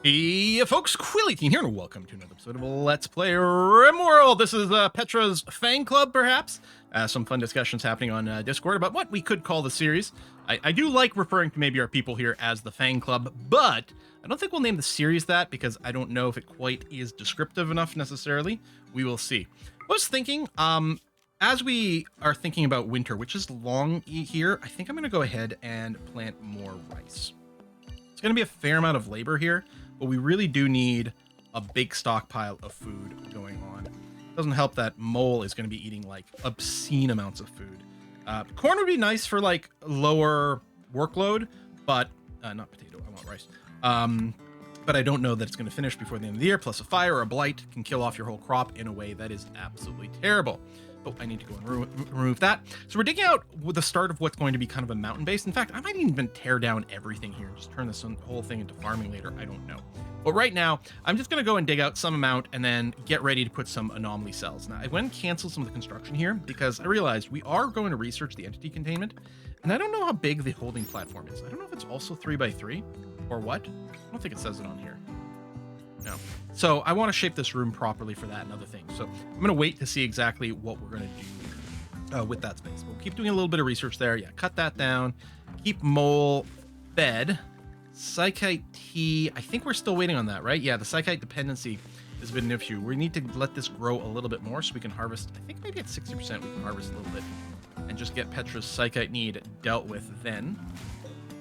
Hey folks, Quilly here, and welcome to another episode of Let's Play RimWorld. This is Petra's fan club, perhaps. Some fun discussions happening on Discord about what we could call the series. I do like referring to maybe our people here as the fan club, but I don't think we'll name the series that because I don't know if it quite is descriptive enough necessarily. We will see. I was thinking, as we are thinking about winter, which is long here, I think I'm going to go ahead and plant more rice. It's going to be a fair amount of labor here, but we really do need a big stockpile of food going on. It doesn't help that Mole is going to be eating like obscene amounts of food. Corn would be nice for like lower workload, but not potato, I want rice. But I don't know that it's going to finish before the end of the year. Plus a fire or a blight can kill off your whole crop in a way that is absolutely terrible. Oh, I need to go and remove that. So we're digging out with the start of what's going to be kind of a mountain base. In fact, I might even tear down everything here and just turn this whole thing into farming later. I don't know. But right now, I'm just going to go and dig out some amount and then get ready to put some anomaly cells. Now, I went and canceled some of the construction here because I realized we are going to research the entity containment. And I don't know how big the holding platform is. I don't know if it's also 3x3 or what. I don't think it says it on here. No. So I want to shape this room properly for that and other things. So I'm going to wait to see exactly what we're going to do with that space. We'll keep doing a little bit of research there. Yeah, cut that down. Keep Mole fed. Psychite tea. I think we're still waiting on that, right? Yeah, the Psychite dependency has been an issue. We need to let this grow a little bit more so we can harvest. I think maybe at 60% we can harvest a little bit and just get Petra's Psychite need dealt with then.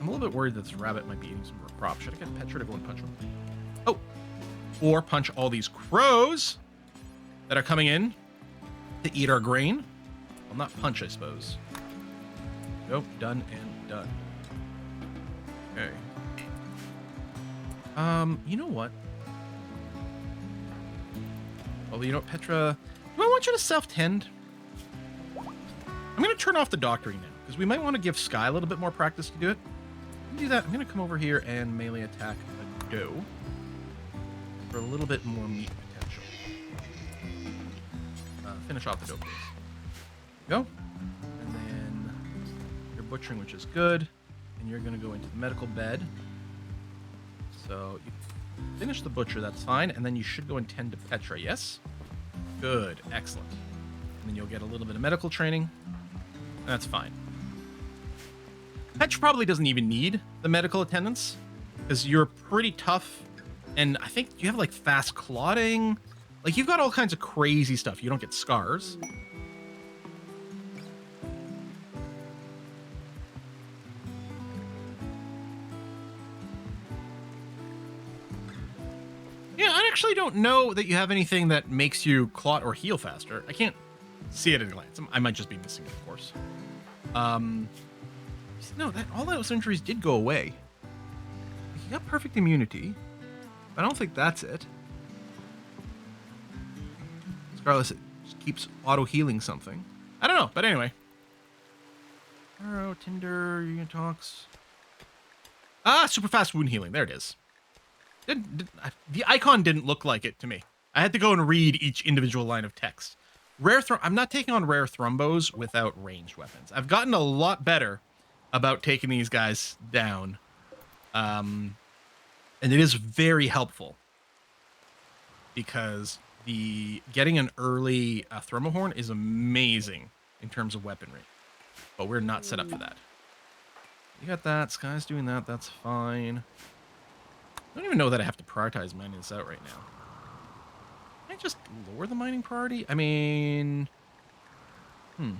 I'm a little bit worried that this rabbit might be eating some more crops. Should I get Petra to go and punch him? Oh. Or punch all these crows that are coming in to eat our grain. Well, not punch, I suppose. Nope, done and done. Okay. You know what? Well, you know what, Petra? Do I want you to self-tend? I'm going to turn off the doctoring now, because we might want to give Sky a little bit more practice to do it. Let me do that. I'm going to come over here and melee attack a doe. For a little bit more meat potential. Finish off the dope, please. Go. And then you're butchering, which is good. And you're going to go into the medical bed. So you finish the butcher, that's fine. And then you should go and tend to Petra, yes? Good. Excellent. And then you'll get a little bit of medical training. That's fine. Petra probably doesn't even need the medical attendance because you're pretty tough. And I think you have like fast clotting. Like you've got all kinds of crazy stuff. You don't get scars. Yeah, I actually don't know that you have anything that makes you clot or heal faster. I can't see it at a glance. I might just be missing it, of course. No, all those injuries did go away. You got perfect immunity. I don't think that's it. Scarlet just keeps auto-healing something. I don't know, but anyway. Arrow, Tinder, Unitox. Ah, super fast wound healing. There it is. The icon didn't look like it to me. I had to go and read each individual line of text. I'm not taking on rare thrombos without ranged weapons. I've gotten a lot better about taking these guys down. And it is very helpful because getting an early Thermohorn is amazing in terms of weaponry, but we're not set up for that. You got that. Sky's doing that. That's fine. I don't even know that I have to prioritize mining this out right now. Can I just lower the mining priority? I mean, You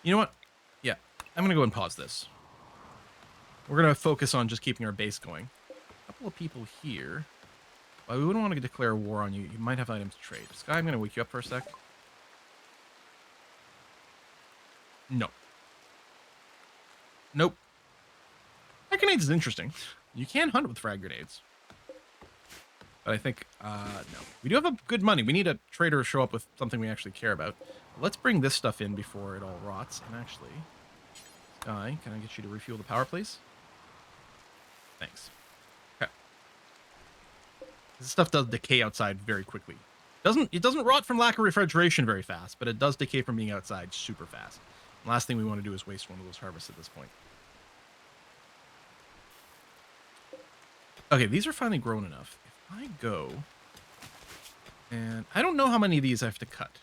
know what? Yeah, I'm going to go and pause this. We're going to focus on just keeping our base going. A couple of people here. Well, we wouldn't want to declare war on you. You might have items to trade. Sky, I'm going to wake you up for a sec. No. Nope. Frag grenades is interesting. You can hunt with frag grenades. But I think, no. We do have good money. We need a trader to show up with something we actually care about. Let's bring this stuff in before it all rots. And actually, Sky, can I get you to refuel the power, please? Thanks. Okay. This stuff does decay outside very quickly. It doesn't rot from lack of refrigeration very fast, but it does decay from being outside super fast. The last thing we want to do is waste one of those harvests at this point. Okay, these are finally grown enough. If I go, and I don't know how many of these I have to cut.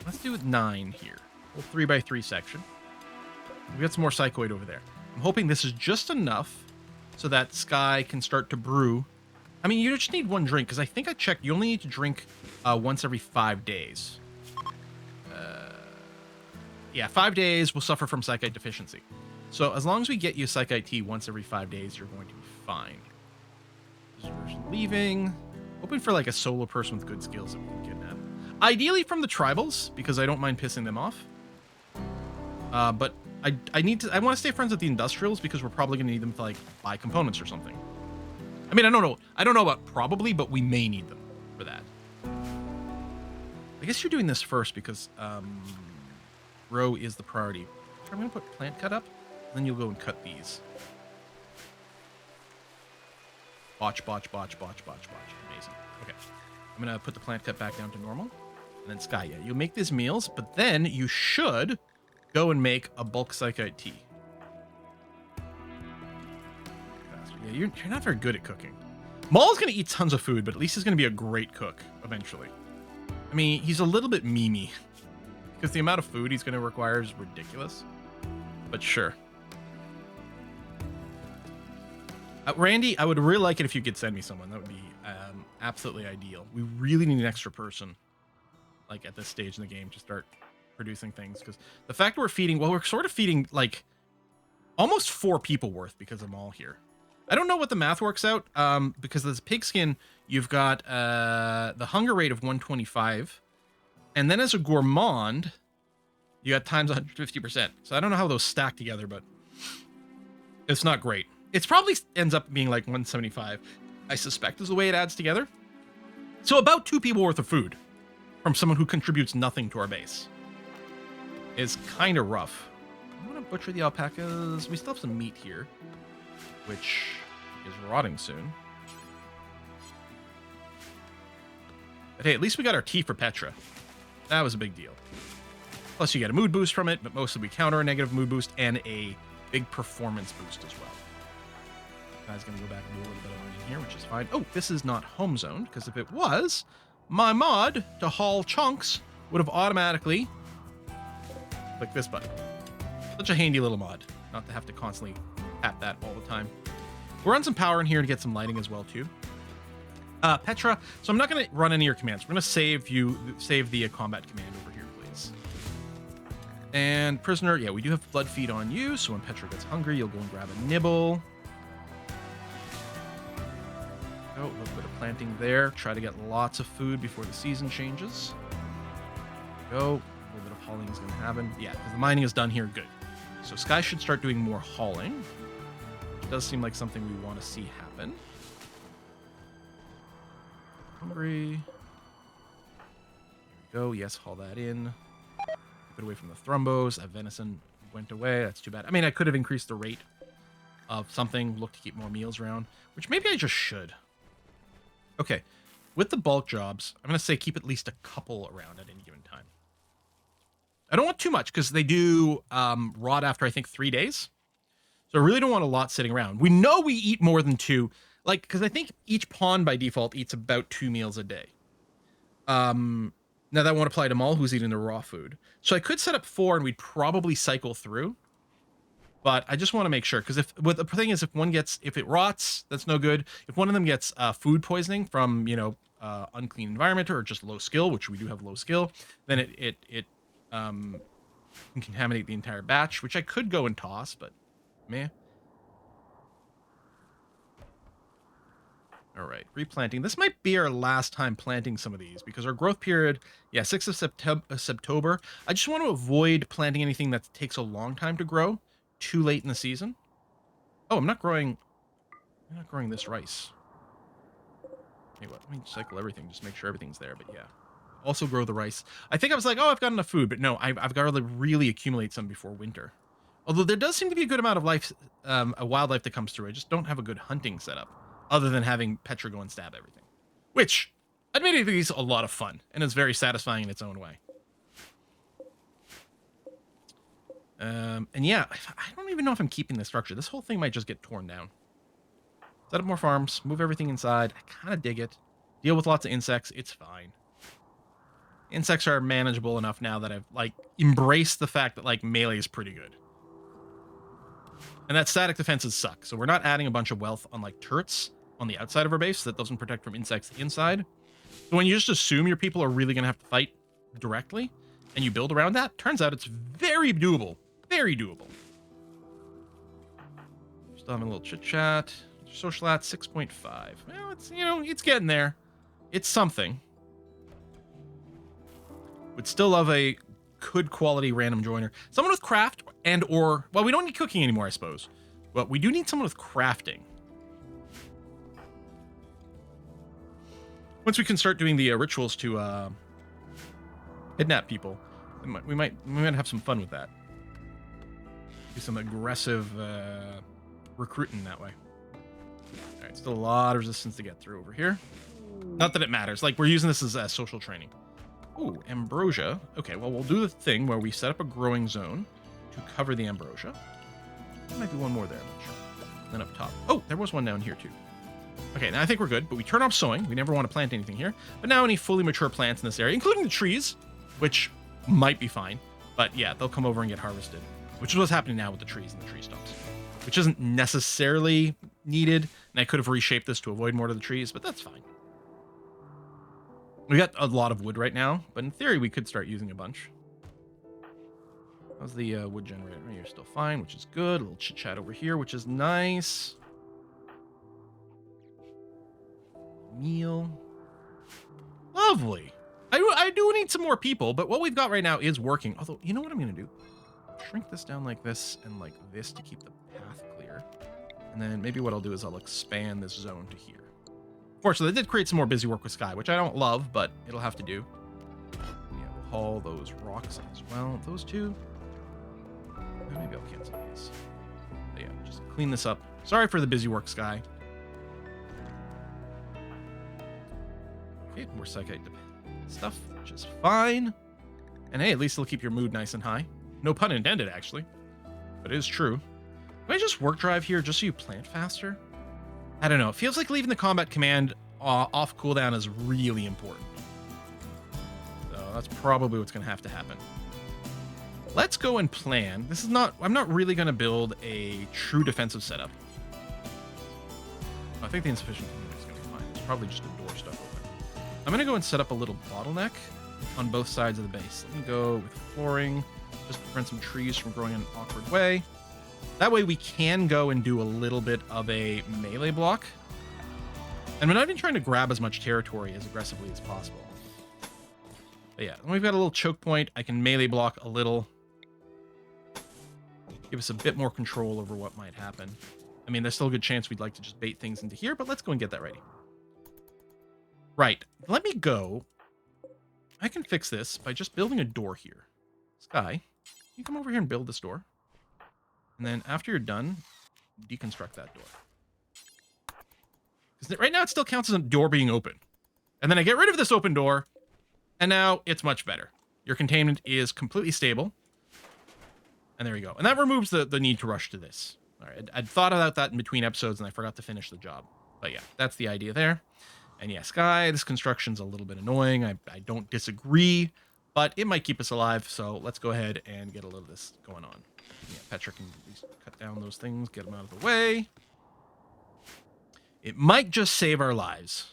Let's do 9 here. Whole 3x3 section. We got some more psychoid over there. I'm hoping this is just enough so that Sky can start to brew. I mean, you just need 1 drink, because I think I checked. You only need to drink once every 5 days. Yeah, 5 days will suffer from psychite deficiency. So as long as we get you psychite tea once every 5 days, you're going to be fine. This person leaving. Hoping for like a solo person with good skills that we can kidnap. Ideally from the tribals, because I don't mind pissing them off. But I want to stay friends with the industrials, because we're probably going to need them to like buy components or something. I mean, I don't know. I don't know about probably, but we may need them for that. I guess you're doing this first because row is the priority. I'm going to put plant cut up, and then you'll go and cut these. Botch, botch, botch, botch, botch, botch. Amazing. Okay. I'm going to put the plant cut back down to normal. And then Sky, yeah, you'll make these meals, but then you should go and make a bulk psychite tea. Yeah, you're not very good at cooking. Maul's going to eat tons of food, but at least he's going to be a great cook eventually. I mean, he's a little bit memey, because the amount of food he's going to require is ridiculous. But sure. Randy, I would really like it if you could send me someone. That would be absolutely ideal. We really need an extra person, like at this stage in the game, to start producing things. Because the fact that we're feeding, well, we're sort of feeding like almost 4 people worth because I'm all here. I don't know what the math works out, because this pigskin, you've got the hunger rate of 125, and then as a gourmand, you got times 150%. So I don't know how those stack together, but it's not great. It probably ends up being like 175, I suspect, is the way it adds together. So about 2 people worth of food from someone who contributes nothing to our base is kind of rough. I'm going to butcher the alpacas. We still have some meat here, which is rotting soon. But hey, at least we got our tea for Petra. That was a big deal. Plus you get a mood boost from it, but mostly we counter a negative mood boost and a big performance boost as well. Guy's going to go back and do a little bit of mining here, which is fine. Oh, this is not home zoned, because if it was, my mod to haul chunks would have automatically clicked this button. Such a handy little mod, not to have to constantly tap that all the time. We'll run some power in here to get some lighting as well, too. Petra, so I'm not going to run any of your commands. We're going to save the combat command over here, please. And prisoner, yeah, we do have blood feed on you, so when Petra gets hungry, you'll go and grab a nibble. Oh, a little bit of planting there. Try to get lots of food before the season changes. Go. A little bit of hauling is going to happen. Yeah, because the mining is done here. Good. So Sky should start doing more hauling. It does seem like something we want to see happen. Hungry. Here we go. Yes, haul that in. Keep it away from the thrombos. That venison went away. That's too bad. I mean, I could have increased the rate of something. Look to keep more meals around, which maybe I just should. Okay. With the bulk jobs, I'm going to say keep at least a couple around at any given time. I don't want too much because they do rot after, I think, 3 days. So I really don't want a lot sitting around. We know we eat more than 2. Like, because I think each pawn by default eats about 2 meals a day. Now that won't apply to Maul, who's eating the raw food. So I could set up 4 and we'd probably cycle through. But I just want to make sure, because if the thing is, if it rots, that's no good. If one of them gets food poisoning from, unclean environment or just low skill, which we do have low skill, then it can contaminate the entire batch, which I could go and toss, but meh. All right, replanting. This might be our last time planting some of these because our growth period, 6th of September. I just want to avoid planting anything that takes a long time to grow too late in the season. Oh, I'm not growing this rice. Hey, what? Let me cycle everything, just make sure everything's there, but yeah. Also grow the rice. I think I was like, oh, I've got enough food, but no, I've got to really accumulate some before winter. Although there does seem to be a good amount of life, a wildlife that comes through. I just don't have a good hunting setup, other than having Petra go and stab everything. Which, admittedly, is a lot of fun, and is very satisfying in its own way. And yeah, I don't even know if I'm keeping the structure. This whole thing might just get torn down. Set up more farms. Move everything inside. I kind of dig it. Deal with lots of insects. It's fine. Insects are manageable enough now that I've, like, embraced the fact that, like, melee is pretty good. And that static defenses suck. So we're not adding a bunch of wealth on, like, turrets on the outside of our base. That doesn't protect from insects inside. So when you just assume your people are really going to have to fight directly, and you build around that, turns out it's very doable. Very doable. Still having a little chit-chat. Social at 6.5. Well, it's, you know, it's getting there. It's something. Would still love a good quality random joiner. Someone with craft and or... Well, we don't need cooking anymore, I suppose. But we do need someone with crafting. Once we can start doing the rituals to kidnap people, we might have some fun with that. Do some aggressive recruiting that way. All right, still a lot of resistance to get through over here. Not that it matters. Like, we're using this as social training. Ooh, ambrosia. Okay, well, we'll do the thing where we set up a growing zone to cover the ambrosia. There might be one more there, I'm not sure. Then up top. Oh, there was one down here, too. Okay, now I think we're good, but we turn off sowing. We never want to plant anything here. But now any fully mature plants in this area, including the trees, which might be fine. But yeah, they'll come over and get harvested, which is what's happening now with the trees and the tree stumps, which isn't necessarily needed. And I could have reshaped this to avoid more of the trees, but that's fine. We got a lot of wood right now, but in theory, we could start using a bunch. How's the wood generator? You're still fine, which is good. A little chit-chat over here, which is nice. Meal. Lovely. I do need some more people, but what we've got right now is working. Although, you know what I'm going to do? Shrink this down like this and like this to keep the path clear. And then maybe what I'll do is I'll expand this zone to here. Fortunately, they did create some more busy work with Sky, which I don't love, but it'll have to do. Yeah, we'll haul those rocks as well. Those two. Maybe I'll cancel these. But yeah, just clean this up. Sorry for the busy work, Sky. Okay, more psychite stuff, which is fine. And hey, at least it'll keep your mood nice and high. No pun intended, actually. But it is true. Can I just work drive here just so you plant faster? I don't know. It feels like leaving the combat command off cooldown is really important. So that's probably what's going to have to happen. Let's go and plan. This is not... I'm not really going to build a true defensive setup. I think the insufficient community is going to be fine. It's probably just a door stuff open. I'm going to go and set up a little bottleneck on both sides of the base. Let me go with flooring. Just prevent some trees from growing in an awkward way. That way we can go and do a little bit of a melee block. And we're not even trying to grab as much territory as aggressively as possible. But yeah, when we've got a little choke point, I can melee block a little. Give us a bit more control over what might happen. I mean, there's still a good chance we'd like to just bait things into here, but let's go and get that ready. Right, let me go. I can fix this by just building a door here. Sky, you come over here and build this door. And then after you're done, deconstruct that door. Because right now it still counts as a door being open. And then I get rid of this open door, and now it's much better. Your containment is completely stable. And there you go. And that removes the need to rush to this. All right, I'd thought about that in between episodes, and I forgot to finish the job. But yeah, that's the idea there. And yeah, Sky, this construction's a little bit annoying. I don't disagree, but it might keep us alive. So let's go ahead and get a little of this going on. Yeah, Petra can at least cut down those things, get them out of the way. It might just save our lives.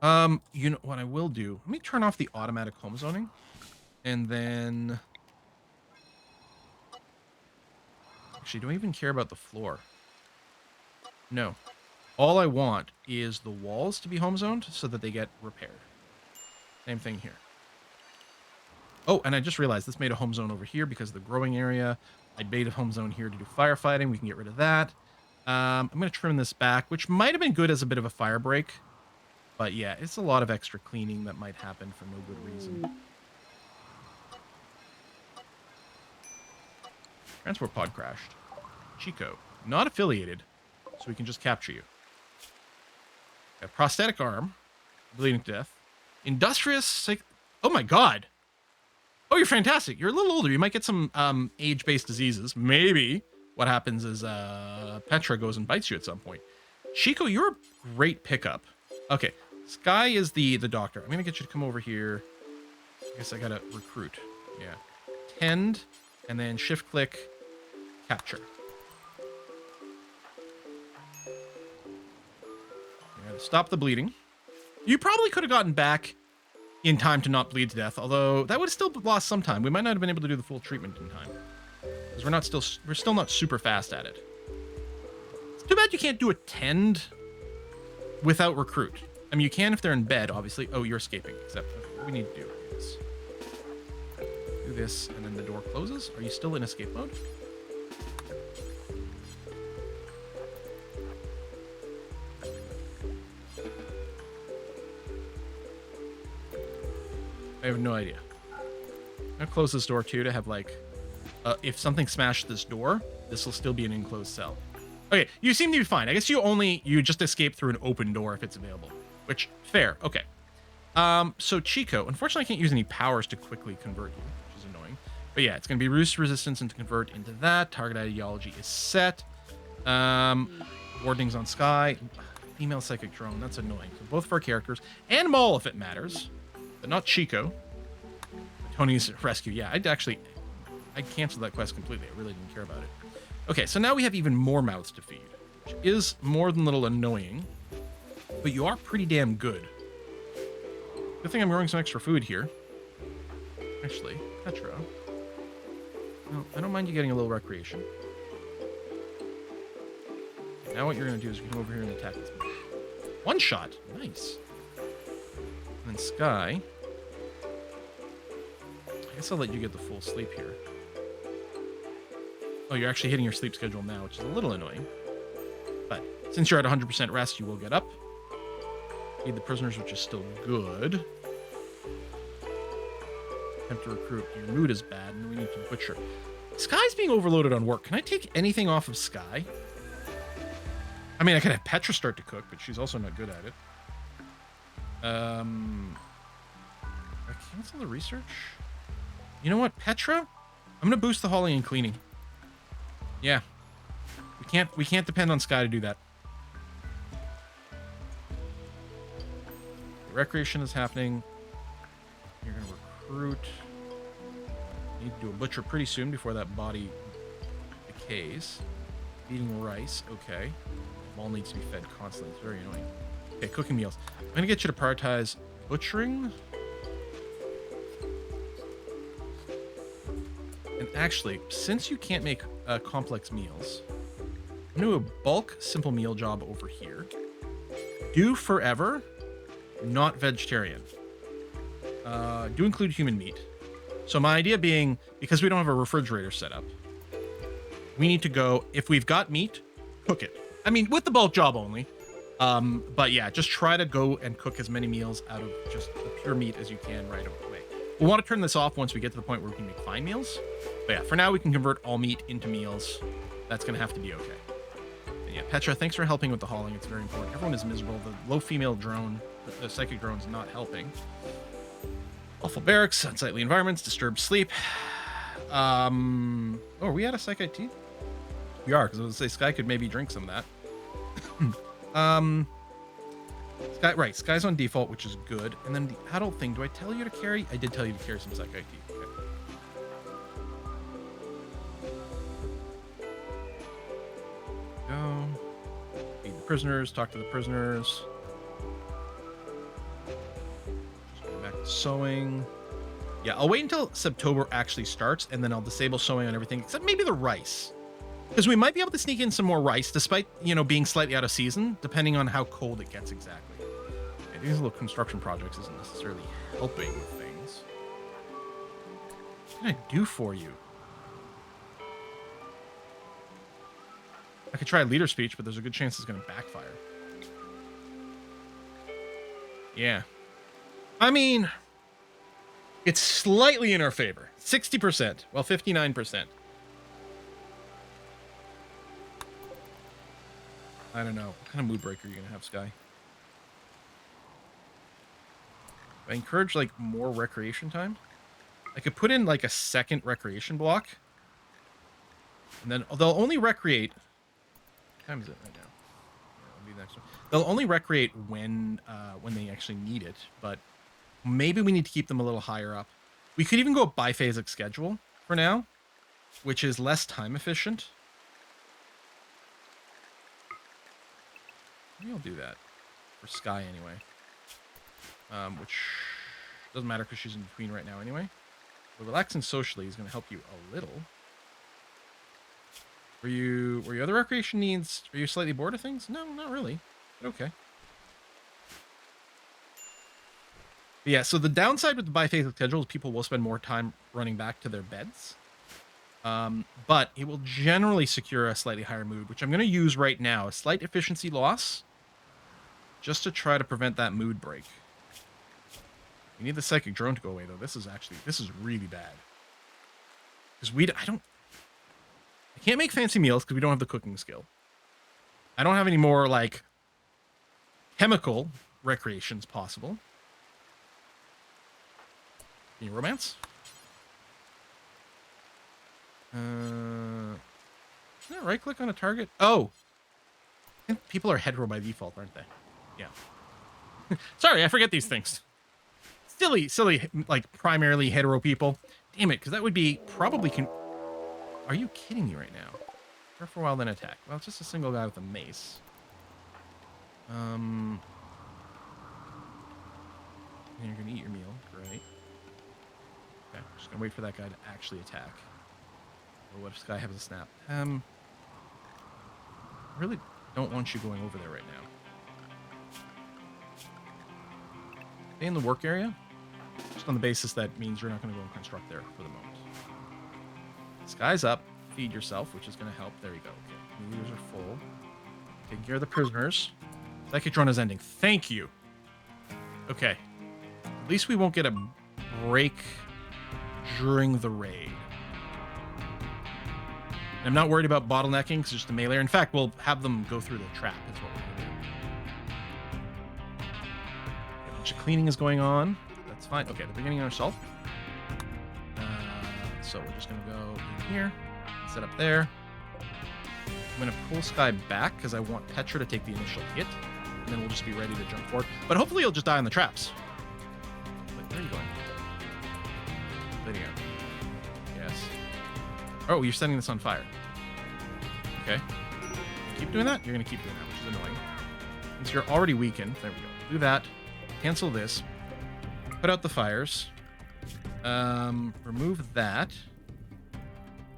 You know what I will do? Let me turn off the automatic home zoning. And then... Actually, do I even care about the floor? No. All I want is the walls to be home zoned so that they get repaired. Same thing here. Oh, and I just realized this made a home zone over here because of the growing area. I'd made a home zone here to do firefighting. We can get rid of that. I'm going to trim this back, which might have been good as a bit of a fire break. But yeah, it's a lot of extra cleaning that might happen for no good reason. Transport pod crashed. Chico, not affiliated, so we can just capture you. A prosthetic arm, bleeding to death. Industrious, oh my god. Oh, you're fantastic. You're a little older. You might get some age-based diseases. Maybe. what happens is Petra goes and bites you at some point. Chico, you're a great pickup. Okay, Sky is the doctor. I'm gonna get you to come over here. I guess I gotta recruit. Yeah, tend, and then shift click, capture. Stop the bleeding. You probably could have gotten back in time to not bleed to death, although that would have still lost some time. We might not have been able to do the full treatment in time because we're still not super fast at it. It's too bad you can't do a tend without recruit. I mean, you can if they're in bed, obviously. Oh, you're escaping. Except what we need to do is do this, and then the door closes. Are you still in escape mode? I have no idea. I'm gonna close this door too to have like, if something smashed this door, this will still be an enclosed cell. Okay, you seem to be fine. I guess you just escape through an open door if it's available, which fair. Okay. So Chico, unfortunately, I can't use any powers to quickly convert you, which is annoying. But yeah, it's gonna be reduce resistance and to convert into that. Target ideology is set. Wardings on Sky. Female psychic drone. That's annoying. So both of our characters and Maul if it matters. But not Chico. Tony's rescue. Yeah, I canceled that quest completely. I really didn't care about it. Okay, so now we have even more mouths to feed, which is more than a little annoying, but you are pretty damn good. Good thing I'm growing some extra food here. Actually, Petra. No, I don't mind you getting a little recreation. Okay, now what you're going to do is you come over here and attack this one. One shot. Nice. And then Sky. I guess I'll let you get the full sleep here. Oh, you're actually hitting your sleep schedule now, which is a little annoying. But since you're at 100% rest, you will get up. Feed the prisoners, which is still good. Attempt to recruit. Your mood is bad, and we need to butcher. Sky's being overloaded on work. Can I take anything off of Sky? I mean, I could have Petra start to cook, but she's also not good at it. I cancel the research? You know what, Petra? I'm gonna boost the hauling and cleaning. Yeah. We can't depend on Sky to do that. The recreation is happening. You're gonna recruit. Need to do a butcher pretty soon before that body decays. Eating rice, okay. Maul needs to be fed constantly. It's very annoying. Okay, cooking meals. I'm gonna get you to prioritize butchering. And actually, since you can't make complex meals, I'm gonna do a bulk simple meal job over here. Do forever, not vegetarian. Do include human meat. So my idea being, because we don't have a refrigerator set up, we need to go, if we've got meat, cook it. I mean, with the bulk job only. But yeah, just try to go and cook as many meals out of just the pure meat as you can right away. We'll want to turn this off once we get to the point where we can make fine meals. But yeah, for now we can convert all meat into meals. That's going to have to be okay. And yeah, Petra, thanks for helping with the hauling. It's very important. Everyone is miserable. The low female drone, the psychic drone's not helping. Awful barracks, unsightly environments, disturbed sleep. Oh, are we at a psych IT? We are, because I was going to say Sky could maybe drink some of that. Sky, right, Sky's on default, which is good. And then the adult thing, do I tell you to carry? I did tell you to carry some psych IT. Okay. Go. Feed the prisoners, talk to the prisoners. Just go back to sewing. Yeah, I'll wait until September actually starts, and then I'll disable sewing on everything, except maybe the rice. Because we might be able to sneak in some more rice, despite, being slightly out of season, depending on how cold it gets exactly. Okay, these little construction projects isn't necessarily helping with things. What can I do for you? I could try a leader speech, but there's a good chance it's going to backfire. Yeah. I mean, it's slightly in our favor. 60%. Well, 59%. I don't know. What kind of mood breaker are you going to have, Sky? I encourage, more recreation time. I could put in, a second recreation block. And then they'll only recreate. What time is it right now? Yeah, it'll be the next one. They'll only recreate when they actually need it, but maybe we need to keep them a little higher up. We could even go a biphasic schedule for now, which is less time efficient. Maybe I'll do that for Sky anyway. Which doesn't matter because she's in between right now anyway. But relaxing socially is going to help you a little. Were you other recreation needs? Are you slightly bored of things? No, not really. But okay. But yeah, so the downside with the biphasic schedule is people will spend more time running back to their beds. But it will generally secure a slightly higher mood, which I'm going to use right now. A slight efficiency loss. Just to try to prevent that mood break. We need the psychic drone to go away, though. This is really bad. Because I can't make fancy meals because we don't have the cooking skill. I don't have any more, like, chemical recreations possible. Can you romance? Isn't it right-click on a target? Oh! I think people are hetero by default, aren't they? Yeah. Sorry, I forget these things. Silly, like, primarily hetero people. Damn it, because that would be probably... Are you kidding me right now? Prepare for a while, then attack. Well, it's just a single guy with a mace. And you're going to eat your meal. Great. Okay, just going to wait for that guy to actually attack. Or what if this guy has a snap? I really don't want you going over there right now. Stay in the work area. Just on the basis that means you're not going to go and construct there for the moment. Sky's up. Feed yourself, which is going to help. There you go. Okay. Meters are full. Taking care of the prisoners. Psychic drone is ending. Thank you. Okay. At least we won't get a break during the raid. I'm not worried about bottlenecking because it's just a melee. In fact, we'll have them go through the trap. That's what we're going to do. A bunch of cleaning is going on. That's fine. Okay, the beginning of assault. So we're just going to go in here, set up there. I'm going to pull Sky back because I want Petra to take the initial hit, and then we'll just be ready to jump forward. But hopefully he'll just die on the traps. Wait, where are you going? There you go. Yes. Oh, you're setting this on fire. Okay. Keep doing that? You're going to keep doing that, which is annoying. Since you're already weakened, there we go. Do that. Cancel this. Put out the fires. Remove that.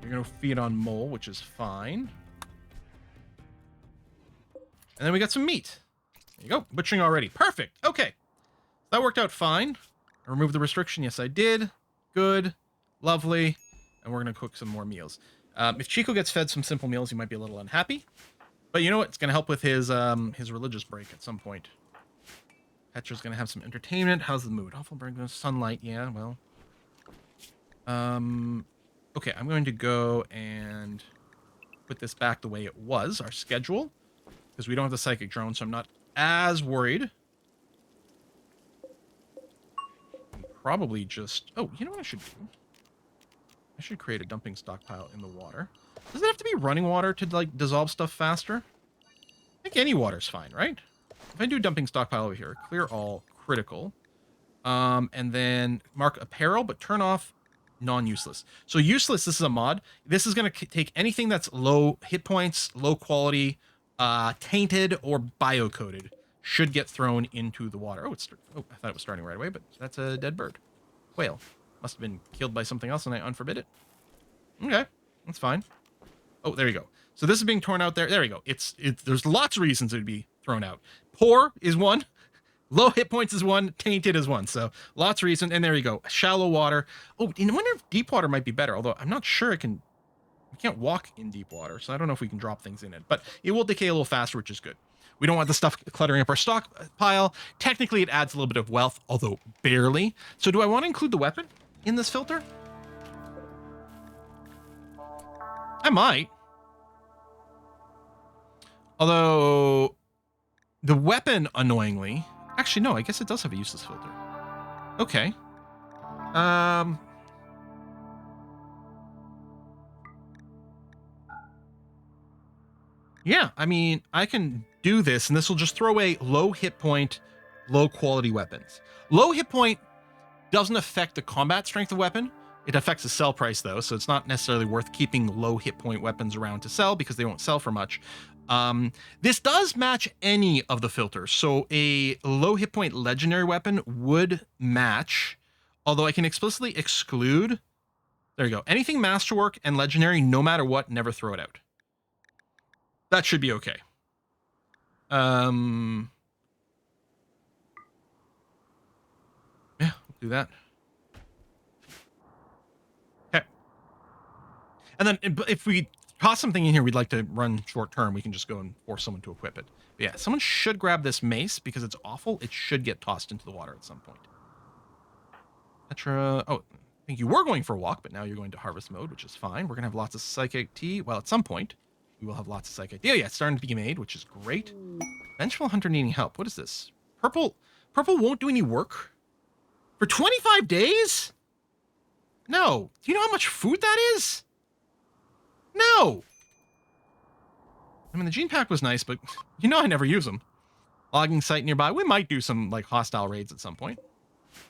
You're going to feed on mole, which is fine. And then we got some meat. There you go. Butchering already. Perfect. Okay. That worked out fine. I removed the restriction. Yes, I did. Good. Lovely. And we're going to cook some more meals. If Chico gets fed some simple meals, he might be a little unhappy. But you know what? It's going to help with his religious break at some point. Petra's going to have some entertainment. How's the mood? Awful brightness. Sunlight. Yeah, well... okay, I'm going to go and put this back the way it was, our schedule, because we don't have the psychic drone, so I'm not as worried. Probably just... Oh, you know what I should do? I should create a dumping stockpile in the water. Does it have to be running water to, like, dissolve stuff faster? I think any water's fine, right? If I do dumping stockpile over here, clear all, critical, and then mark apparel, but turn off non-useless. So useless, this is a mod. This is going to take anything that's low hit points, low quality, tainted, or bio-coded. Should get thrown into the water. Oh, I thought it was starting right away, but that's a dead bird. Whale. Must have been killed by something else and I unforbid it. Okay, that's fine. Oh, there you go. So this is being torn out there. There you go. There's lots of reasons it would be thrown out. Poor is one. Low hit points is one. Tainted is one. So lots of reasons. And there you go. Shallow water. Oh, I wonder if deep water might be better. Although I'm not sure we can't walk in deep water. So I don't know if we can drop things in it. But it will decay a little faster, which is good. We don't want the stuff cluttering up our stockpile. Technically, it adds a little bit of wealth, although barely. So do I want to include the weapon in this filter? I might. Although the weapon, annoyingly... Actually, no, I guess it does have a useless filter. Okay. Yeah, I mean, I can do this, and this will just throw away low hit point, low quality weapons. Low hit point doesn't affect the combat strength of weapon. It affects the sell price, though, so it's not necessarily worth keeping low hit point weapons around to sell because they won't sell for much. This does match any of the filters, so a low hit point legendary weapon would match, although I can explicitly exclude. There you go. Anything masterwork and legendary, no matter what, never throw it out. That should be okay. Yeah, we'll do that. Okay. And then if we toss something in here we'd like to run short term, we can just go and force someone to equip it. But yeah, someone should grab this mace because it's awful. It should get tossed into the water at some point. Petra, oh, I think you were going for a walk, but now you're going to harvest mode, which is fine. We're going to have lots of psychic tea. Well, at some point, we will have lots of psychic tea. Oh, yeah, it's starting to be made, which is great. Vengeful Hunter needing help. What is this? Purple won't do any work? For 25 days? No. Do you know how much food that is? No. I mean, the gene pack was nice, but you know I never use them. Logging site nearby. We might do some, like, hostile raids at some point.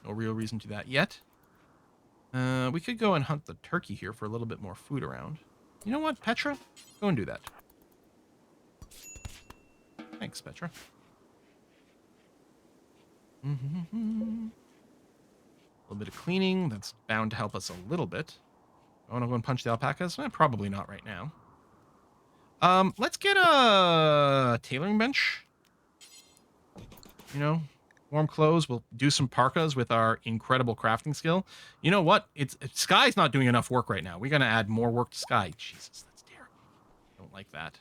No real reason to that yet. We could go and hunt the turkey here for a little bit more food around. You know what, Petra? Go and do that. Thanks, Petra. A little bit of cleaning. That's bound to help us a little bit. I want to go and punch the alpacas? Probably not right now. Let's get a tailoring bench. You know, warm clothes. We'll do some parkas with our incredible crafting skill. You know what? Sky's not doing enough work right now. We're going to add more work to Sky. Jesus, that's terrible. Don't like that.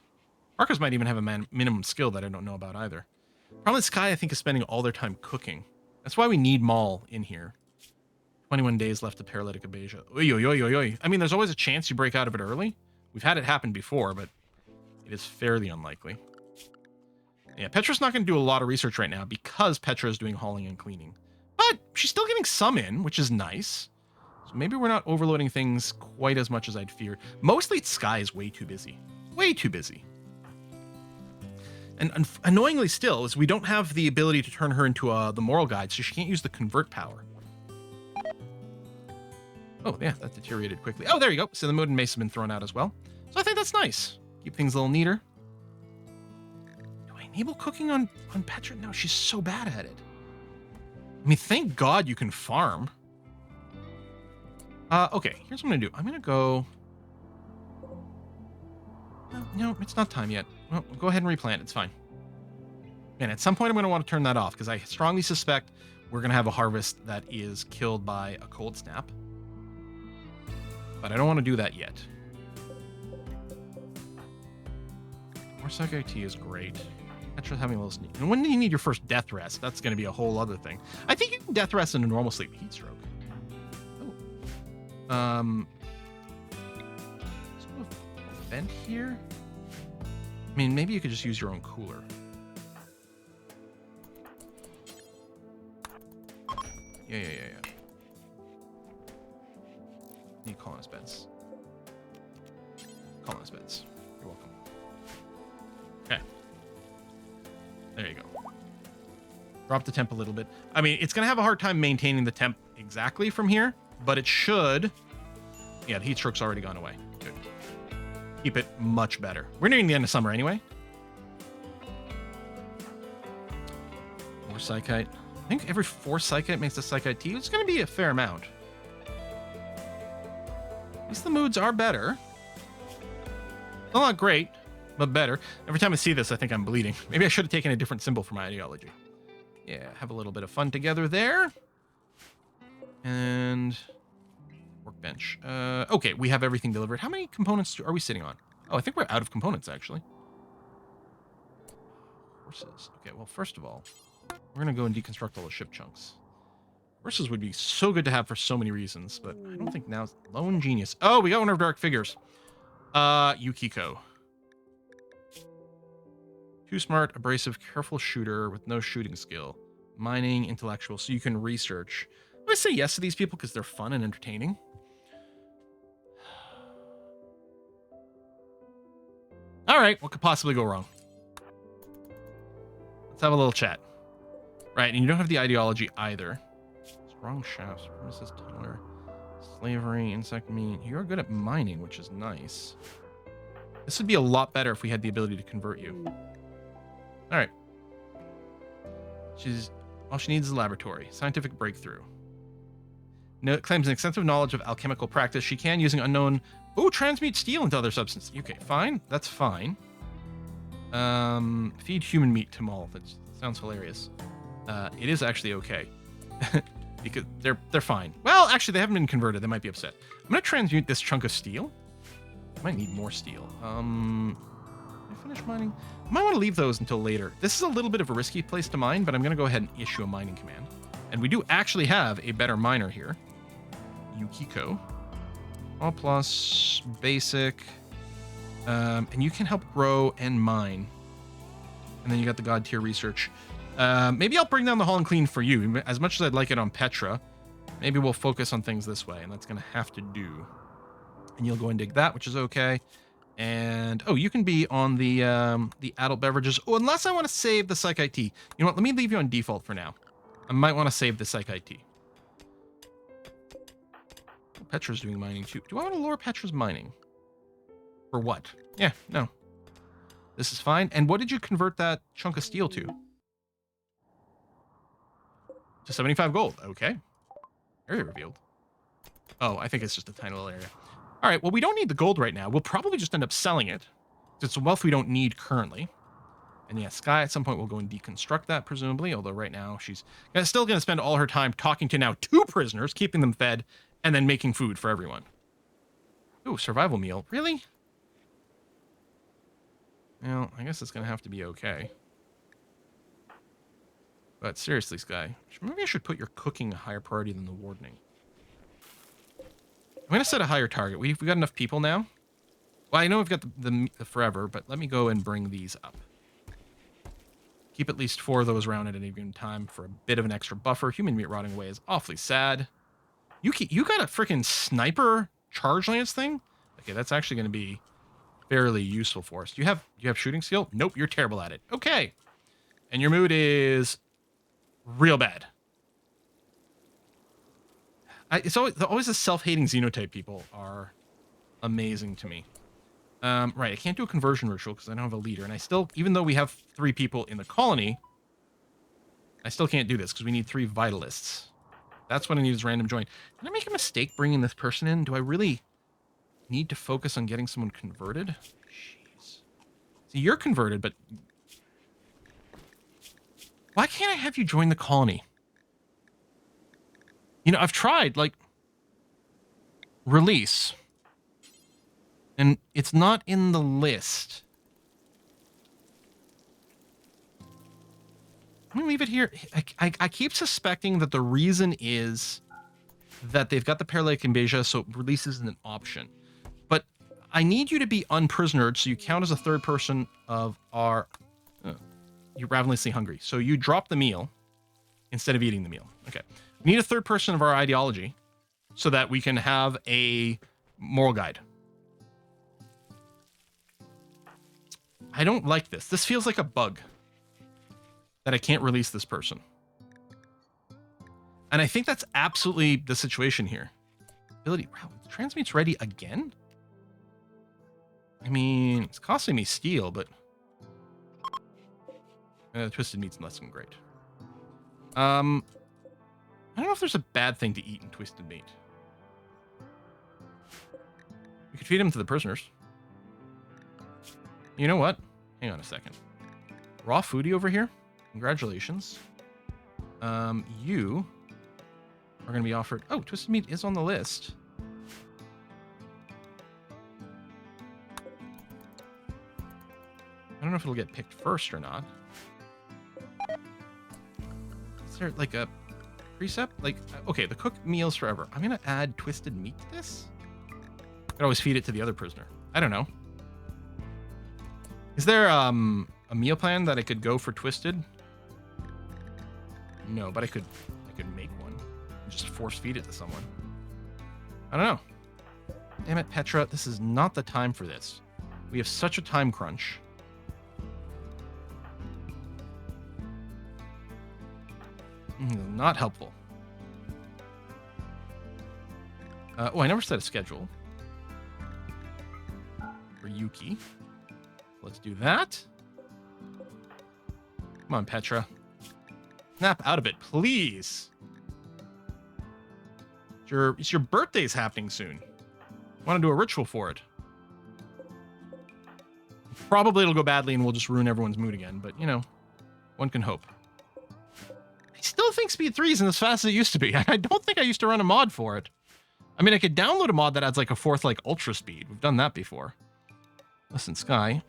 Parkas might even have a minimum skill that I don't know about either. Probably Sky, I think, is spending all their time cooking. That's why we need Maul in here. 21 days left to paralytic abasia. Oy, oy, oy, oy, oy. I mean, there's always a chance you break out of it early. We've had it happen before, but it is fairly unlikely. Yeah, Petra's not going to do a lot of research right now because Petra is doing hauling and cleaning. But she's still getting some in, which is nice. So maybe we're not overloading things quite as much as I'd feared. Mostly Sky is way too busy. Way too busy. And annoyingly still is we don't have the ability to turn her into the moral guide, so she can't use the convert power. Oh, yeah, that deteriorated quickly. Oh, there you go. So the Moden Mace has been thrown out as well. So I think that's nice. Keep things a little neater. Do I enable cooking on Petra? No, she's so bad at it. I mean, thank God you can farm. Okay, here's what I'm going to do. I'm going to go... No, it's not time yet. Well, go ahead and replant. It's fine. And at some point, I'm going to want to turn that off because I strongly suspect we're going to have a harvest that is killed by a cold snap. But I don't want to do that yet. More psychic tea is great. Petra's having a little sneak. And when do you need your first death rest? That's going to be a whole other thing. I think you can death rest in a normal sleep. Heat stroke. Oh. Vent here? I mean, maybe you could just use your own cooler. Yeah. Need colonist beds. Colonist beds. You're welcome. Okay. There you go. Drop the temp a little bit. I mean, it's going to have a hard time maintaining the temp exactly from here, but it should... Yeah, the heat stroke's already gone away. Good. Keep it much better. We're nearing the end of summer anyway. More psychite. I think every 4 psychite makes a psychite tea. It's going to be a fair amount. At least the moods are better. Still not great, but better. Every time I see this, I think I'm bleeding. Maybe I should have taken a different symbol for my ideology. Yeah, have a little bit of fun together there. And... workbench. Okay, we have everything delivered. How many components are we sitting on? Oh, I think we're out of components, actually. Horses. Okay, well, first of all, we're going to go and deconstruct all the ship chunks. Horses would be so good to have for so many reasons, but I don't think now's... Lone Genius. Oh, we got one of our dark figures. Yukiko. Too smart, abrasive, careful shooter with no shooting skill. Mining, intellectual, so you can research. I'm going to say yes to these people because they're fun and entertaining. All All right, what could possibly go wrong? Let's have a little chat. Right, and you don't have the ideology either. Strong shafts, premises tunneler, slavery, insect meat. You're good at mining, which is nice. This would be a lot better if we had the ability to convert you. All right. All she needs is a laboratory. Scientific breakthrough. No, claims an extensive knowledge of alchemical practice. She can, using unknown... Oh, transmute steel into other substances. Okay, fine. That's fine. Feed human meat to Maul. That sounds hilarious. It is actually okay. Because they're fine. Well, actually, they haven't been converted. They might be upset. I'm going to transmute this chunk of steel. I might need more steel. Can I finish mining? I might want to leave those until later. This is a little bit of a risky place to mine, but I'm going to go ahead and issue a mining command. And we do actually have a better miner here. Yukiko. All plus, basic. And you can help grow and mine. And then you got the god tier research. Maybe I'll bring down the haul and clean for you. As much as I'd like it on Petra, maybe we'll focus on things this way, and that's going to have to do. And you'll go and dig that, which is okay. And, oh, you can be on the adult beverages. Oh, unless I want to save the Psych IT. You know what? Let me leave you on default for now. I might want to save the Psych IT. Oh, Petra's doing mining too. Do I want to lower Petra's mining? For what? Yeah, no. This is fine. And what did you convert that chunk of steel to? To 75 gold. Okay. Area revealed. Oh, I think it's just a tiny little area. All right, well, we don't need the gold right now. We'll probably just end up selling it. It's a wealth we don't need currently. And yeah, Sky at some point will go and deconstruct that, presumably, although right now she's still going to spend all her time talking to now 2 prisoners, keeping them fed, and then making food for everyone. Ooh, survival meal. Really? Well, I guess it's going to have to be okay. But seriously, Sky, maybe I should put your cooking a higher priority than the wardening. I'm going to set a higher target. We've got enough people now. Well, I know we've got the forever, but let me go and bring these up. Keep at least 4 of those around at any given time for a bit of an extra buffer. Human meat rotting away is awfully sad. You got a freaking sniper charge lance thing? Okay, that's actually going to be fairly useful for us. Do you have shooting skill? Nope, you're terrible at it. Okay. And your mood is real bad. It's always the self-hating xenotype people are amazing to me. Right, I can't do a conversion ritual because I don't have a leader. And I still, even though we have 3 people in the colony, I still can't do this because we need 3 vitalists. That's what I need is random join. Did I make a mistake bringing this person in? Do I really need to focus on getting someone converted? Jeez. See, you're converted, but... Why can't I have you join the colony? You know, I've tried, like... Release. And it's not in the list. Let me leave it here. I keep suspecting that the reason is that they've got the paralytic amnesia, so release isn't an option. But I need you to be unprisonered, so you count as a third person of our... you're ravenously hungry. So you drop the meal instead of eating the meal. Okay. We need a third person of our ideology so that we can have a moral guide. I don't like this. This feels like a bug that I can't release this person. And I think that's absolutely the situation here. Ability. Wow, transmute's ready again? I mean, it's costing me steel, but... twisted meat's less than great. I don't know if there's a bad thing to eat in twisted meat. We could feed him to the prisoners. You know what? Hang on a second. Raw foodie over here. Congratulations. You are going to be offered... Oh, twisted meat is on the list. I don't know if it'll get picked first or not. Is there like a precept? Like, okay, the cooked meals forever. I'm going to add twisted meat to this? I could always feed it to the other prisoner. I don't know. Is there a meal plan that I could go for twisted? No, but I could make one and just force feed it to someone. I don't know. Damn it, Petra, this is not the time for this. We have such a time crunch. Not helpful. Oh, I never set a schedule for Yuki. Let's do that. Come on, Petra. Snap out of it, please. It's your birthday's happening soon. Want to do a ritual for it. Probably it'll go badly and we'll just ruin everyone's mood again, but, you know, one can hope. I still think Speed 3 isn't as fast as it used to be. I don't think I used to run a mod for it. I mean, I could download a mod that adds like a fourth, like, ultra speed. We've done that before. Listen, Sky.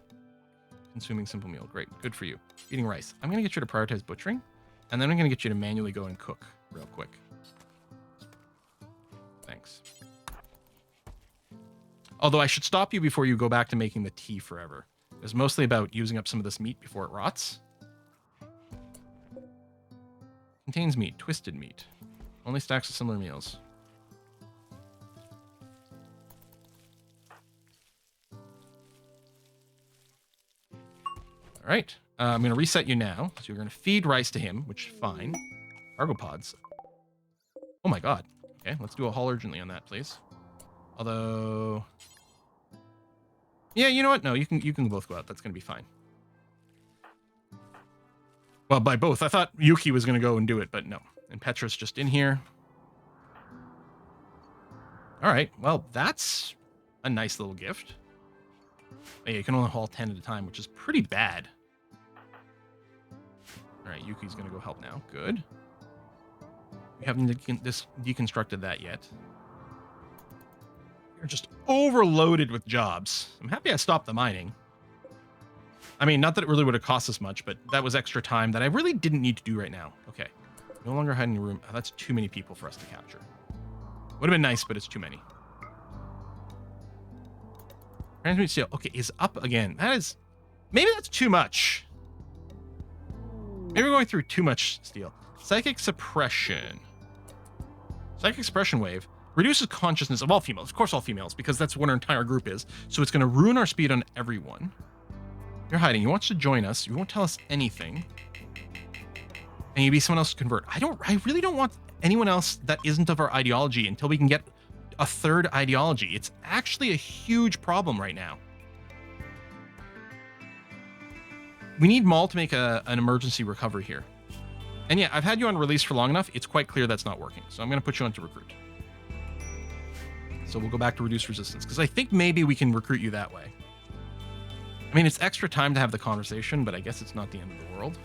Consuming simple meal. Great. Good for you. Eating rice. I'm going to get you to prioritize butchering, and then I'm going to get you to manually go and cook real quick. Thanks. Although I should stop you before you go back to making the tea forever. It's mostly about using up some of this meat before it rots. Contains meat. Twisted meat. Only stacks of similar meals. All right. I'm going to reset you now. So you're going to feed rice to him, which is fine. Cargo pods. Oh my god. Okay, let's do a haul urgently on that, please. Although... yeah, you know what? No, you can both go out. That's going to be fine. Well, by both. I thought Yuki was going to go and do it, but no. And Petra's just in here. All right. Well, that's a nice little gift. Oh, yeah, you can only haul 10 at a time, which is pretty bad. All right, Yuki's going to go help now. Good. We haven't deconstructed that yet. You're just overloaded with jobs. I'm happy I stopped the mining. I mean, not that it really would have cost us much, but that was extra time that I really didn't need to do right now. Okay. No longer hiding in your room. Oh, that's too many people for us to capture. Would have been nice, but it's too many. Transmute steel. Okay, is up again. That is... maybe that's too much. Maybe we're going through too much steel. Psychic suppression. Psychic suppression wave reduces consciousness of all females. Of course, all females, because that's what our entire group is. So it's going to ruin our speed on everyone. You're hiding. You want to join us. You won't tell us anything. And you'd be someone else to convert. I really don't want anyone else that isn't of our ideology until we can get a third ideology. It's actually a huge problem right now. We need Maul to make an emergency recovery here. And yeah, I've had you on release for long enough. It's quite clear that's not working. So I'm going to put you on to recruit. So we'll go back to reduce resistance, because I think maybe we can recruit you that way. I mean, it's extra time to have the conversation, but I guess it's not the end of the world.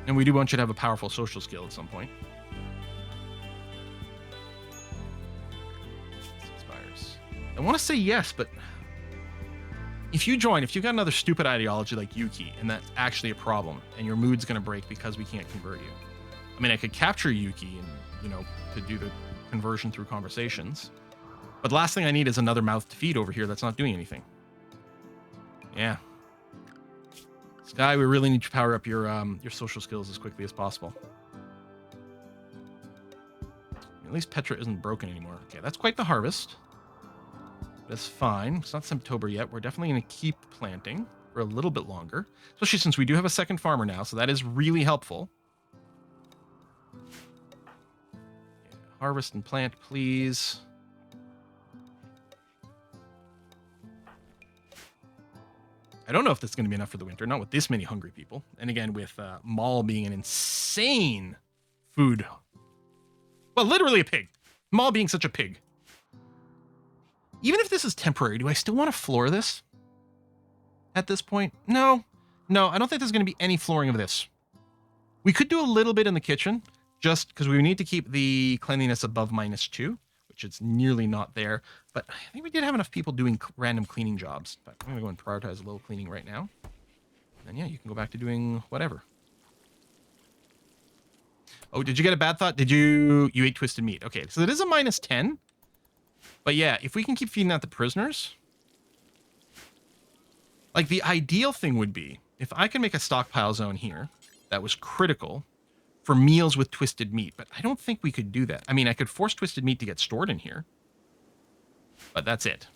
And we do want you to have a powerful social skill at some point. Expires. I want to say yes, but if you join, if you've got another stupid ideology like Yuki, and that's actually a problem, and your mood's going to break because we can't convert you. I mean, I could capture Yuki and, you know, to do the conversion through conversations. But the last thing I need is another mouth to feed over here that's not doing anything. Yeah. Sky, we really need to power up your social skills as quickly as possible. At least Petra isn't broken anymore. Okay, that's quite the harvest. That's fine. It's not September yet. We're definitely going to keep planting for a little bit longer, especially since we do have a second farmer now, so that is really helpful. Yeah, harvest and plant, please. I don't know if that's going to be enough for the winter, not with this many hungry people. And again, with Maul being an insane food. Well, literally a pig. Maul being such a pig. Even if this is temporary, do I still want to floor this? At this point? No. No, I don't think there's going to be any flooring of this. We could do a little bit in the kitchen, just because we need to keep the cleanliness above -2, which it's nearly not there. But I think we did have enough people doing random cleaning jobs. But I'm going to go and prioritize a little cleaning right now. And yeah, you can go back to doing whatever. Oh, did you get a bad thought? You ate twisted meat. Okay, so it is a -10. But yeah, if we can keep feeding out the prisoners, like the ideal thing would be if I can make a stockpile zone here that was critical for meals with twisted meat, but I don't think we could do that. I mean, I could force twisted meat to get stored in here, but that's it.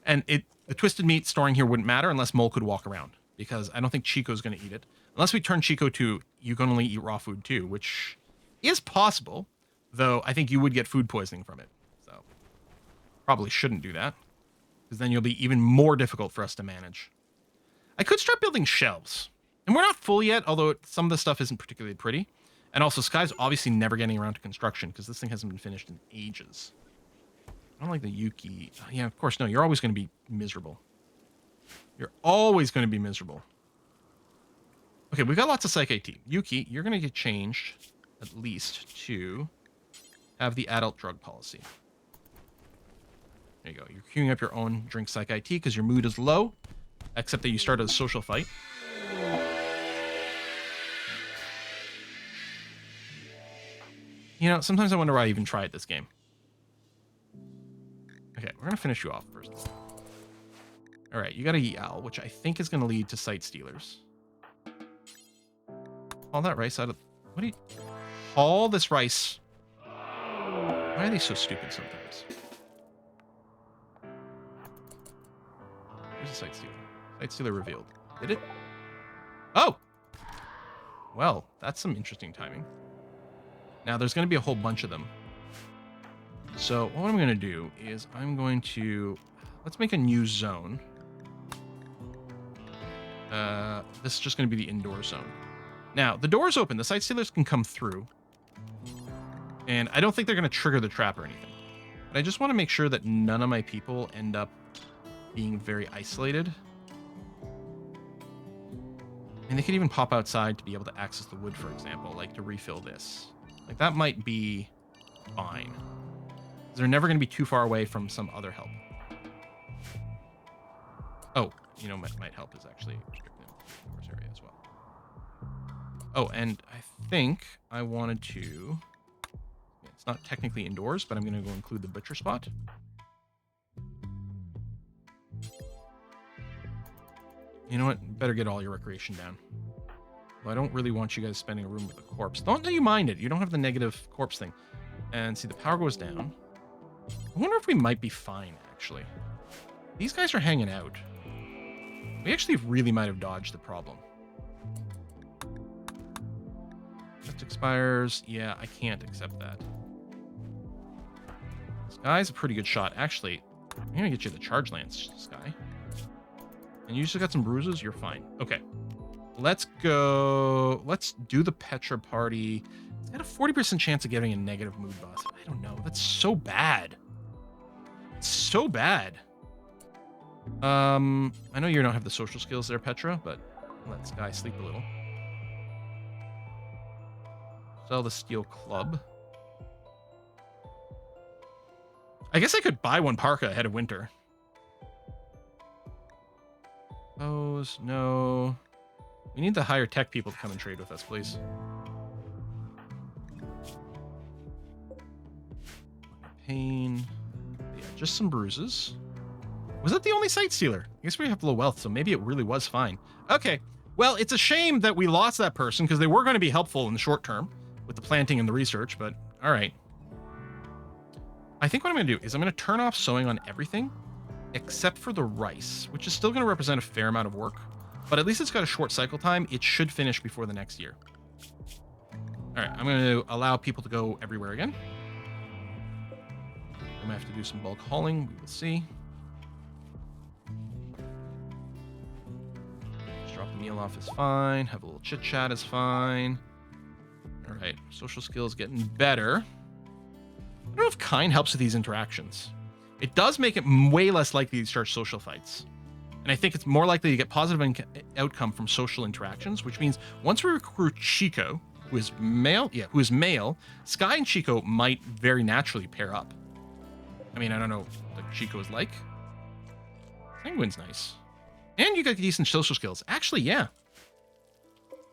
And the twisted meat storing here wouldn't matter unless Mole could walk around, because I don't think Chico's going to eat it. Unless we turn Chico to, you can only eat raw food too, which is possible, though I think you would get food poisoning from it. So probably shouldn't do that, because then you'll be even more difficult for us to manage. I could start building shelves. And we're not full yet, although some of the stuff isn't particularly pretty. And also, Sky's obviously never getting around to construction, because this thing hasn't been finished in ages. I don't like the Yuki. Yeah, of course, no. You're always going to be miserable. You're always going to be miserable. Okay, we've got lots of Psych AT. Yuki, you're going to get changed, at least, to have the adult drug policy. There you go. You're queuing up your own drink Psych IT because your mood is low, except that you started a social fight. You know, sometimes I wonder why I even tried this game. Okay, we're going to finish you off first of all. All right, you got a Yal, which I think is going to lead to Sightstealers. Haul that rice out of... What do you... Haul this rice. Why are they so stupid sometimes? Where's the Sightstealer? Sightstealer revealed. Did it? Oh! Well, that's some interesting timing. Now, there's going to be a whole bunch of them. So, what I'm going to do is I'm going to... Let's make a new zone. This is just going to be the indoor zone. Now, the door's open. The Sightstealers can come through. And I don't think they're going to trigger the trap or anything. But I just want to make sure that none of my people end up being very isolated. And they could even pop outside to be able to access the wood, for example, like to refill this. Like, that might be fine. They're never going to be too far away from some other help. Oh, you know, might help is actually restricting the indoors area as well. Oh, and I think I wanted to... It's not technically indoors, but I'm going to go include the butcher spot. You know what? Better get all your recreation down. Well, I don't really want you guys spending a room with a corpse. Don't you mind it. You don't have the negative corpse thing. And see, the power goes down. I wonder if we might be fine, actually. These guys are hanging out. We actually really might have dodged the problem. Test expires. Yeah, I can't accept that. This guy's a pretty good shot. Actually, I'm going to get you the charge lance, Sky. And you just got some bruises? You're fine. Okay. Let's go. Let's do the Petra party. It's got a 40% chance of getting a negative mood buff. I don't know. That's so bad. It's so bad. I know you don't have the social skills there, Petra, but let this guy sleep a little. Sell the steel club. I guess I could buy one parka ahead of winter. Those, no. We need the higher tech people to come and trade with us, please. Pain. Yeah, just some bruises. Was that the only Sightstealer? I guess we have low wealth, so maybe it really was fine. Okay. Well, it's a shame that we lost that person because they were going to be helpful in the short term with the planting and the research, but all right. I think what I'm going to do is I'm going to turn off sewing on everything except for the rice, which is still going to represent a fair amount of work, but at least it's got a short cycle time. It should finish before the next year. All right, I'm going to allow people to go everywhere again. I might have to do some bulk hauling. We will see. Just drop the meal off is fine. Have a little chit chat is fine. All right, social skills getting better. I don't know if kind helps with these interactions. It does make it way less likely to start social fights. And I think it's more likely to get positive outcome from social interactions, which means once we recruit Chico, who is male, Sky and Chico might very naturally pair up. I mean, I don't know what Chico is like. Penguin's nice. And you got decent social skills. Actually, yeah.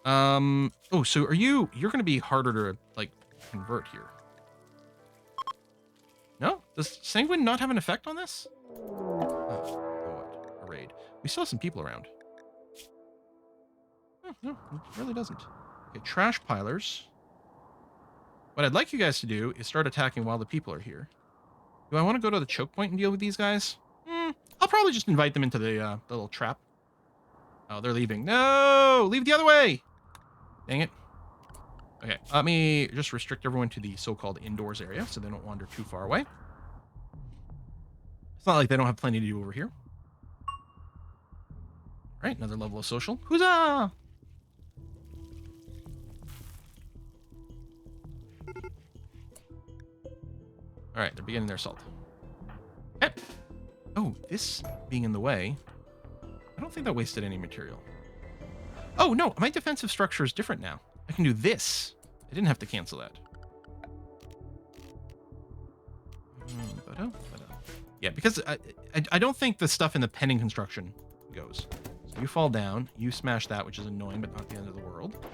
Oh, so you're going to be harder to, like, convert here. No? Does Sanguine not have an effect on this? Oh, what? A raid. We still have some people around. Oh, no, it really doesn't. Okay, trash pilers. What I'd like you guys to do is start attacking while the people are here. Do I want to go to the choke point and deal with these guys? I'll I'll probably just invite them into the little trap. Oh, they're leaving. No! Leave the other way! Dang it. Okay, let me just restrict everyone to the so-called indoors area so they don't wander too far away. It's not like they don't have plenty to do over here. All right, another level of social. Huzzah! All right, they're beginning their assault. Okay. Oh, this being in the way, I don't think that wasted any material. Oh, no, my defensive structure is different now. I can do this. I didn't have to cancel that. Yeah, because I don't think the stuff in the pending construction goes. So you fall down, you smash that, which is annoying, but not the end of the world.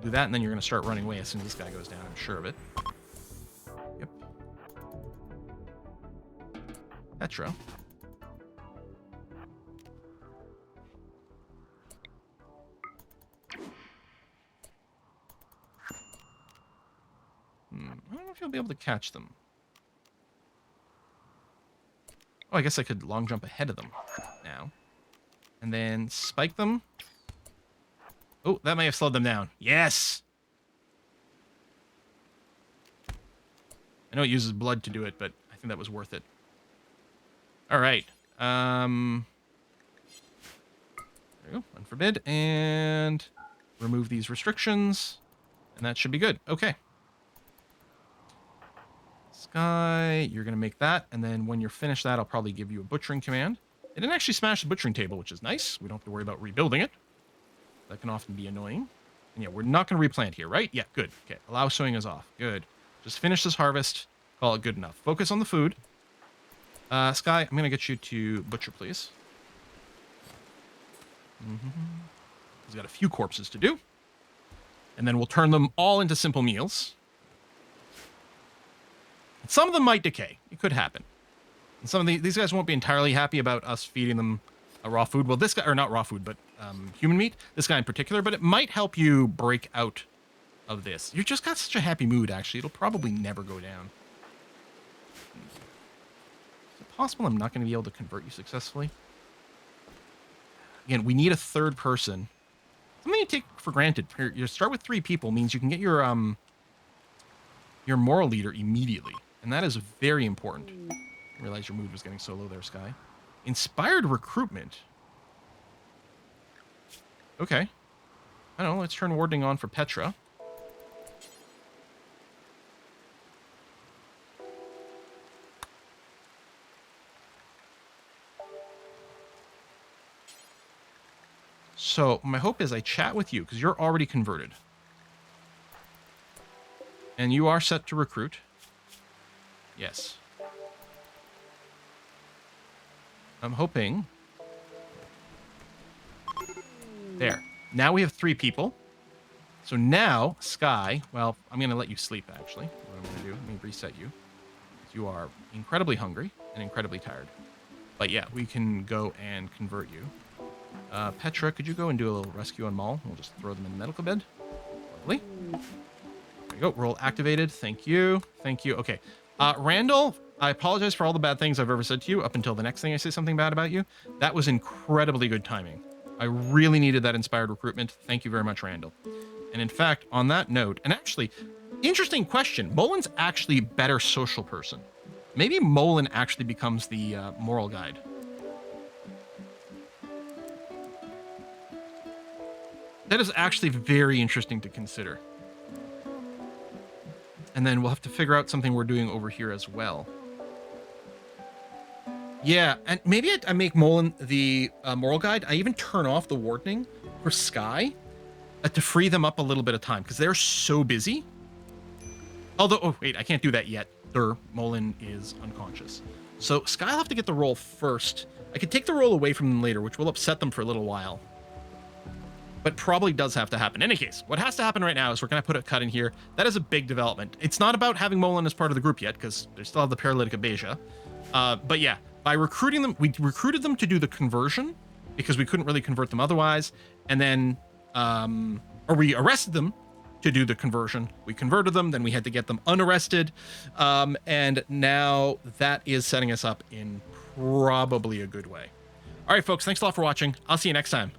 Do that, and then you're going to start running away as soon as this guy goes down. I'm sure of it. Yep. Petra. I don't know if you'll be able to catch them. Oh, I guess I could long jump ahead of them now. And then spike them. Oh, that may have slowed them down. Yes! I know it uses blood to do it, but I think that was worth it. All right. There we go. Unforbid. And remove these restrictions. And that should be good. Okay. Sky, you're going to make that. And then when you're finished that, I'll probably give you a butchering command. It didn't actually smash the butchering table, which is nice. We don't have to worry about rebuilding it. That can often be annoying. And yeah, we're not going to replant here, right? Yeah, good. Okay, allow sowing is off. Good. Just finish this harvest. Call it good enough. Focus on the food. Sky, I'm going to get you to butcher, please. He's got a few corpses to do. And then we'll turn them all into simple meals. Some of them might decay. It could happen. And some of these guys won't be entirely happy about us feeding them raw food. Well, this guy, or not raw food, but human meat. This guy in particular. But it might help you break out of this. You just got such a happy mood, actually. It'll probably never go down. Is it possible I'm not going to be able to convert you successfully? Again, we need a third person. Something you take for granted. You start with 3 people means you can get your moral leader immediately. And that is very important. I realized your mood was getting so low there, Sky. Inspired recruitment. Okay. I don't know. Let's turn wardening on for Petra. So my hope is I chat with you because you're already converted. And you are set to recruit. Yes. I'm hoping. There. Now we have 3 people. So now, Sky, well, I'm going to let you sleep, actually. What I'm going to do, let me reset you. You are incredibly hungry and incredibly tired. But yeah, we can go and convert you. Petra, could you go and do a little rescue on Maul? We'll just throw them in the medical bed. Lovely. There we go. Roll activated. Thank you. Thank you. Okay. Randall, I apologize for all the bad things I've ever said to you up until the next thing I say something bad about you. That was incredibly good timing. I really needed that inspired recruitment. Thank you very much, Randall. And in fact, on that note, and actually, interesting question. Molin's actually a better social person. Maybe Molin actually becomes the moral guide. That is actually very interesting to consider. And then we'll have to figure out something we're doing over here as well. Yeah, and maybe I make Molin the moral guide. I even turn off the wardening for Sky to free them up a little bit of time because they're so busy. Although, oh wait, I can't do that yet. Molin is unconscious. So Sky will have to get the roll first. I could take the roll away from them later, which will upset them for a little while. But probably does have to happen. In any case, what has to happen right now is we're going to put a cut in here. That is a big development. It's not about having Molin as part of the group yet, because they still have the paralytic abasia. But yeah, by recruiting them, we recruited them to do the conversion, because we couldn't really convert them otherwise. And then, or we arrested them to do the conversion. We converted them, then we had to get them unarrested, and now that is setting us up in probably a good way. All right, folks, thanks a lot for watching. I'll see you next time.